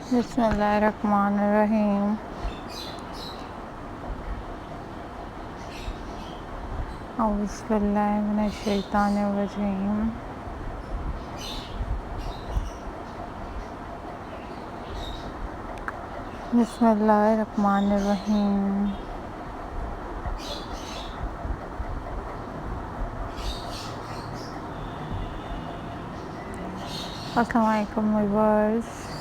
Bismillahirrahmanirrahim. Auzubillahi minash-shaytanir-rajim. Bismillahirrahmanirrahim. Assalamualaikum viewers.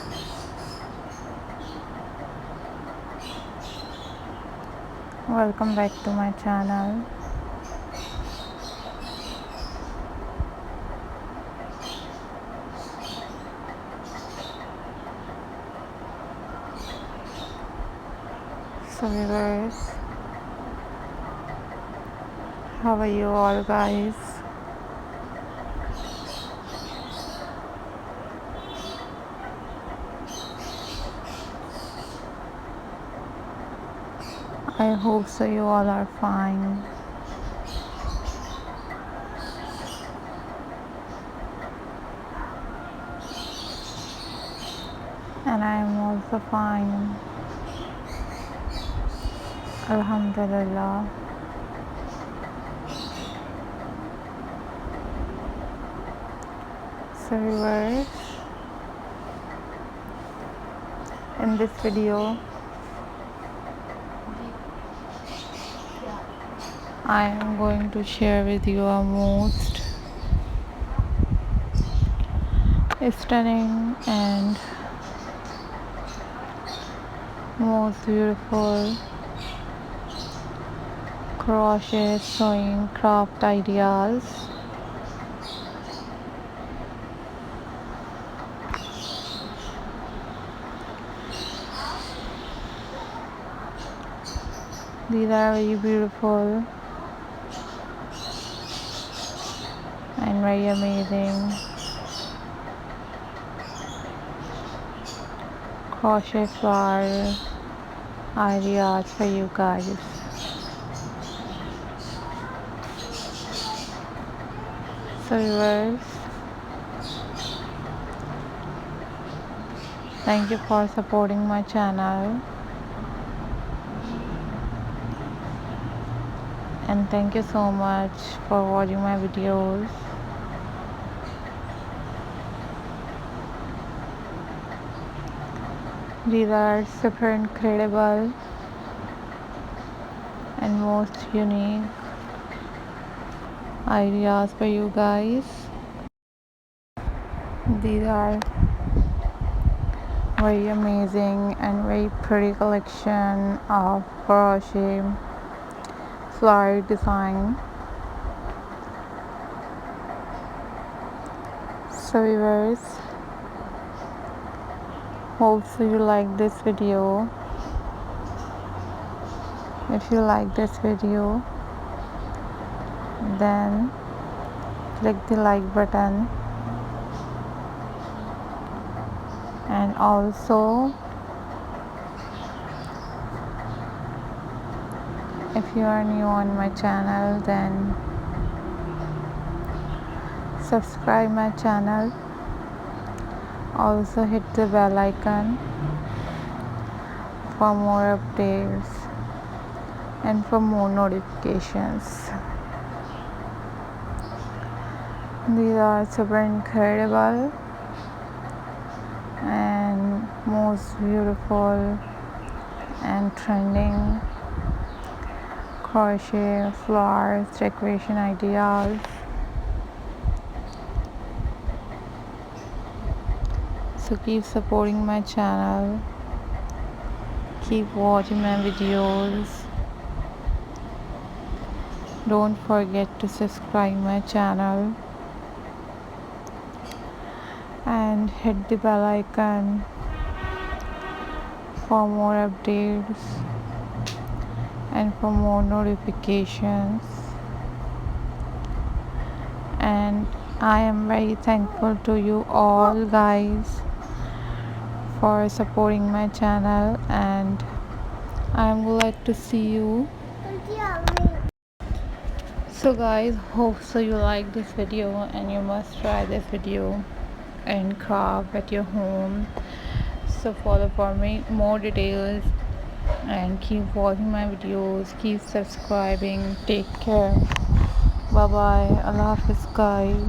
Welcome back to my channel. So viewers, how are you all guys? I hope so you all are fine. And I am also fine. Alhamdulillah. So viewers, in this video I am going to share with you a most stunning and most beautiful crochet sewing craft ideas. These are very beautiful and very amazing crochet flower ideas for you guys. So viewers, thank you for supporting my channel, and thank you so much for watching my videos. These are super incredible and most unique ideas for you guys. These are very amazing and very pretty collection of crochet flower design. So viewers, hope you like this video. If you like this video, then click the like button, and also if you are new on my channel, then subscribe my channel. Also hit the bell icon for more updates and for more notifications. These are super incredible and most beautiful and trending crochet flowers decoration ideas. So keep supporting my channel, keep watching my videos. Don't forget to subscribe my channel and hit the bell icon for more updates and for more notifications. And I am very thankful to you all guys for supporting my channel, and I am glad to see you. So guys, hope so you like this video, and you must try this video and craft at your home. So follow for me more details and keep watching my videos, keep subscribing. Take care. Bye bye. Allah Hafiz guys.